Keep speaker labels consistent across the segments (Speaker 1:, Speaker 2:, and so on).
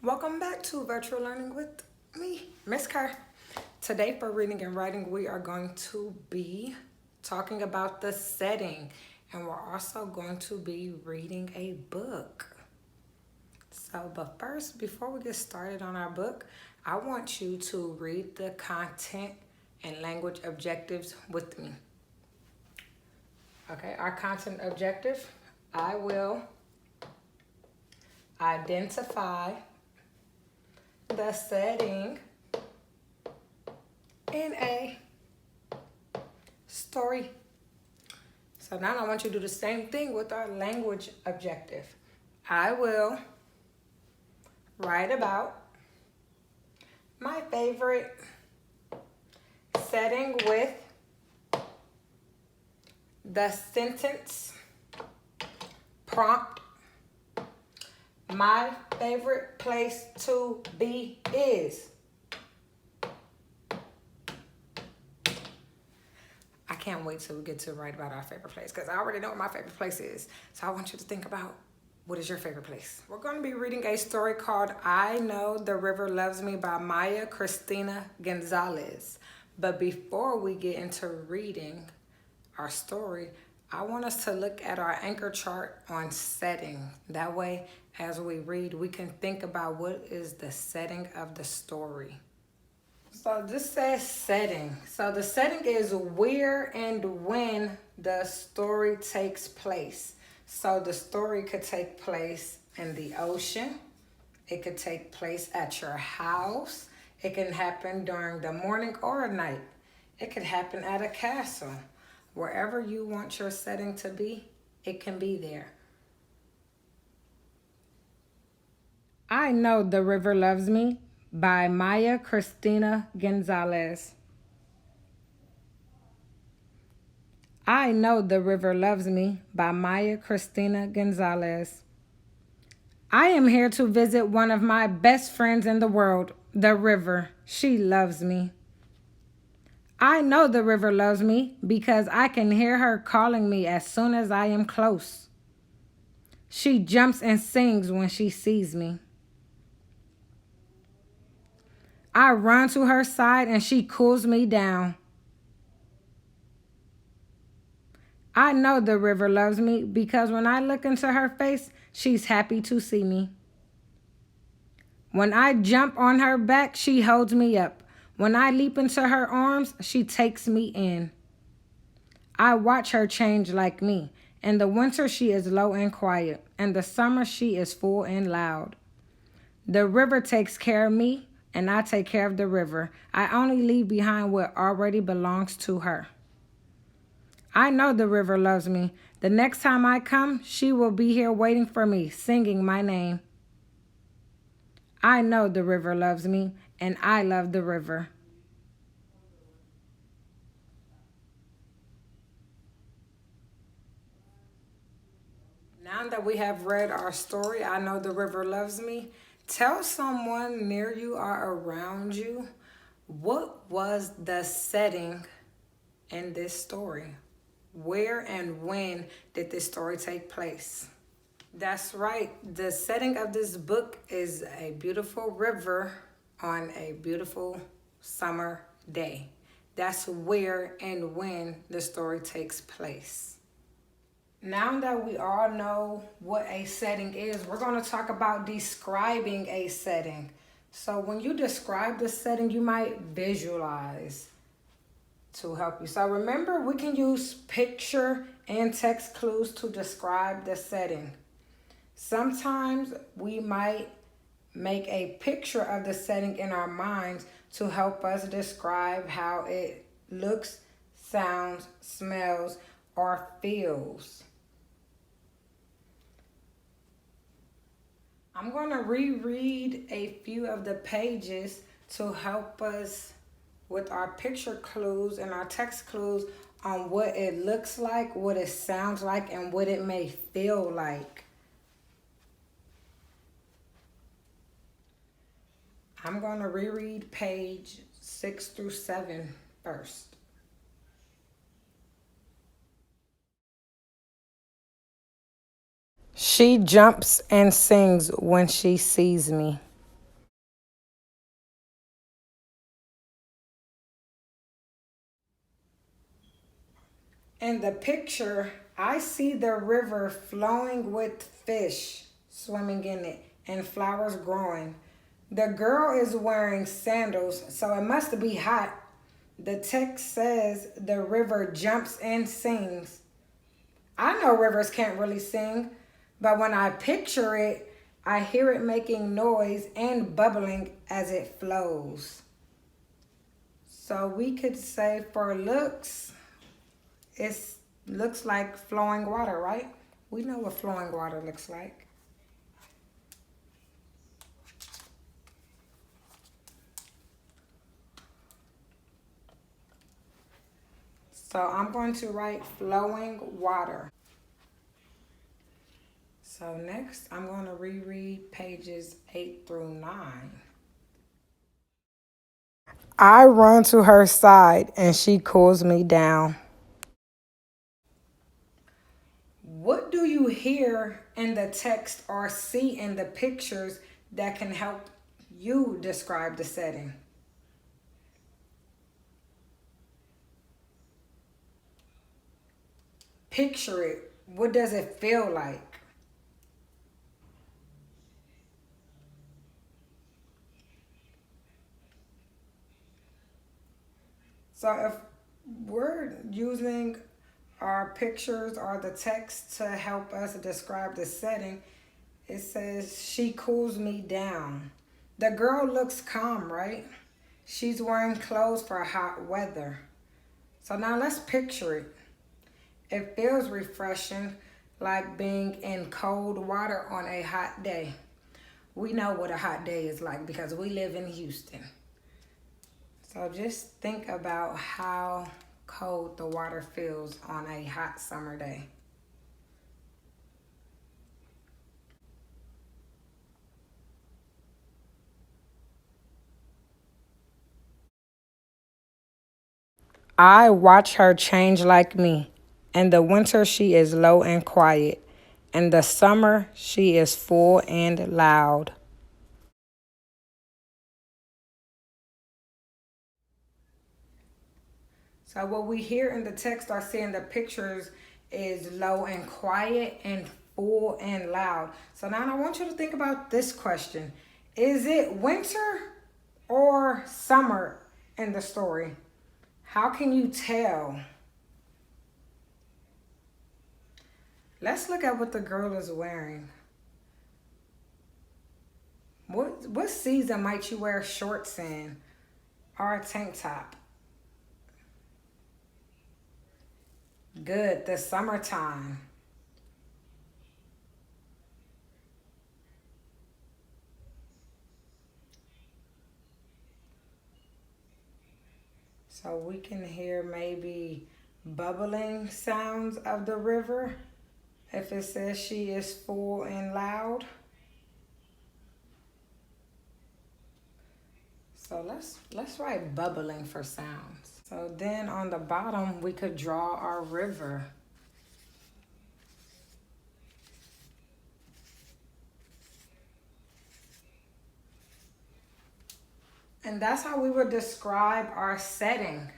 Speaker 1: Welcome back to Virtual Learning with me, Miss Kerr. Today for reading and writing, we are going to be talking about the setting, and we're also going to be reading a book. But first, before we get started on our book, I want you to read the content and language objectives with me. Okay, our content objective, I will identify the setting in a story. So now I want you to do the same thing with our language objective. I will write about my favorite setting with the sentence prompt. My favorite place to be is. I can't wait till we get to write about our favorite place because I already know what my favorite place is. So I want you to think about, what is your favorite place? We're going to be reading a story called I Know the River Loves Me by Maya Cristina Gonzalez. But before we get into reading our story, I want us to look at our anchor chart on setting. That way, as we read, we can think about what is the setting of the story. So this says setting. So the setting is where and when the story takes place. So the story could take place in the ocean. It could take place at your house. It can happen during the morning or night. It could happen at a castle. Wherever you want your setting to be, it can be there. I Know the River Loves Me by Maya Cristina Gonzalez. I Know the River Loves Me by Maya Cristina Gonzalez. I am here to visit one of my best friends in the world, the river. She loves me. I know the river loves me because I can hear her calling me as soon as I am close. She jumps and sings when she sees me. I run to her side and she cools me down. I know the river loves me because when I look into her face, she's happy to see me. When I jump on her back, she holds me up. When I leap into her arms, she takes me in. I watch her change like me. In the winter, she is low and quiet. In the summer, she is full and loud. The river takes care of me, and I take care of the river. I only leave behind what already belongs to her. I know the river loves me. The next time I come, she will be here waiting for me, singing my name. I know the river loves me, and I love the river. Now that we have read our story, I Know the River Loves Me, tell someone near you or around you, what was the setting in this story? Where and when did this story take place? That's right. The setting of this book is a beautiful river on a beautiful summer day. That's where and when the story takes place. Now that we all know what a setting is, we're going to talk about describing a setting. So when you describe the setting, you might visualize to help you. So remember, we can use picture and text clues to describe the setting. Sometimes we might make a picture of the setting in our minds to help us describe how it looks, sounds, smells, or feels. I'm going to reread a few of the pages to help us with our picture clues and our text clues on what it looks like, what it sounds like, and what it may feel like. I'm going to reread page 6 through 7 first. She jumps and sings when she sees me. In the picture, I see the river flowing with fish swimming in it and flowers growing. The girl is wearing sandals, so it must be hot. The text says the river jumps and sings. I know rivers can't really sing, but when I picture it, I hear it making noise and bubbling as it flows. So we could say for looks, it looks like flowing water, right? We know what flowing water looks like. So I'm going to write flowing water. So next, I'm going to reread pages 8 through 9. I run to her side and she cools me down. What do you hear in the text or see in the pictures that can help you describe the setting? Picture it. What does it feel like? So if we're using our pictures or the text to help us describe the setting, it says, she cools me down. The girl looks calm, right? She's wearing clothes for hot weather. So now let's picture it. It feels refreshing, like being in cold water on a hot day. We know what a hot day is like because we live in Houston. So just think about how cold the water feels on a hot summer day. I watch her change like me. In the winter, she is low and quiet. In the summer, she is full and loud. So what we hear in the text or see in the pictures is low and quiet and full and loud. So now I want you to think about this question. Is it winter or summer in the story? How can you tell? Let's look at what the girl is wearing. What season might you wear shorts in or a tank top? Good, the summertime. So we can hear maybe bubbling sounds of the river if it says she is full and loud. So let's write bubbling for sounds. So then on the bottom we could draw our river. And that's how we would describe our setting.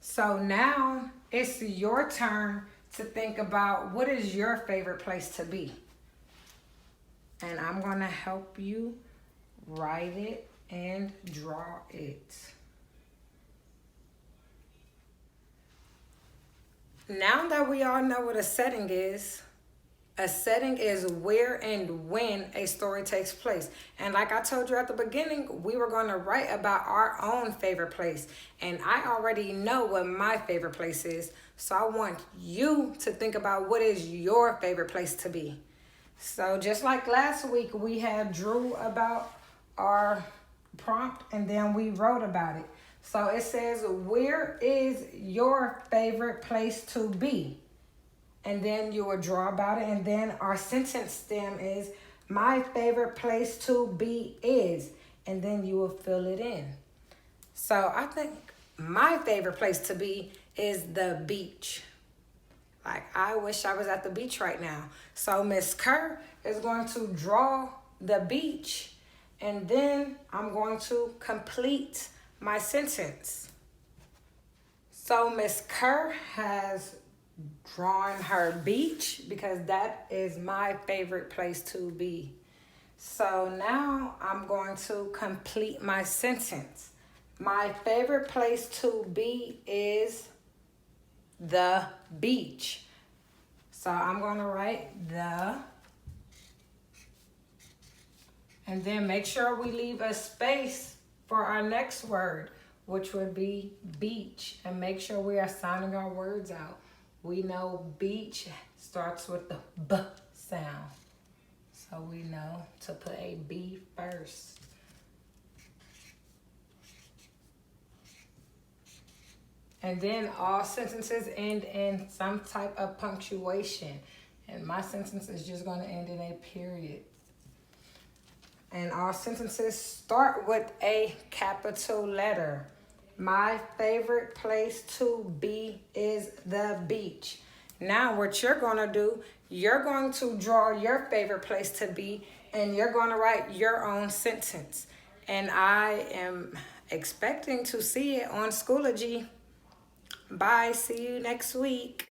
Speaker 1: So now it's your turn to think about what is your favorite place to be. And I'm going to help you write it and draw it. Now that we all know what a setting is where and when a story takes place. And like I told you at the beginning, we were going to write about our own favorite place. And I already know what my favorite place is. So I want you to think about what is your favorite place to be. So just like last week, we had drew about our prompt and then we wrote about it. So it says, where is your favorite place to be? And then you will draw about it. And then our sentence stem is, my favorite place to be is. And then you will fill it in. So I think my favorite place to be is the beach. Like, I wish I was at the beach right now. So Miss Kerr is going to draw the beach. And then I'm going to complete my sentence. So Miss Kerr has drawn her beach because that is my favorite place to be. So now I'm going to complete my sentence. My favorite place to be is the beach. So I'm going to write the, and then make sure we leave a space for our next word, which would be beach. And make sure we are sounding our words out. We know beach starts with the B sound. So we know to put a B first. And then all sentences end in some type of punctuation. And my sentence is just going to end in a period. And all sentences start with a capital letter. My favorite place to be is the beach. Now what you're going to do, you're going to draw your favorite place to be and you're going to write your own sentence. And I am expecting to see it on Schoology. Bye. See you next week.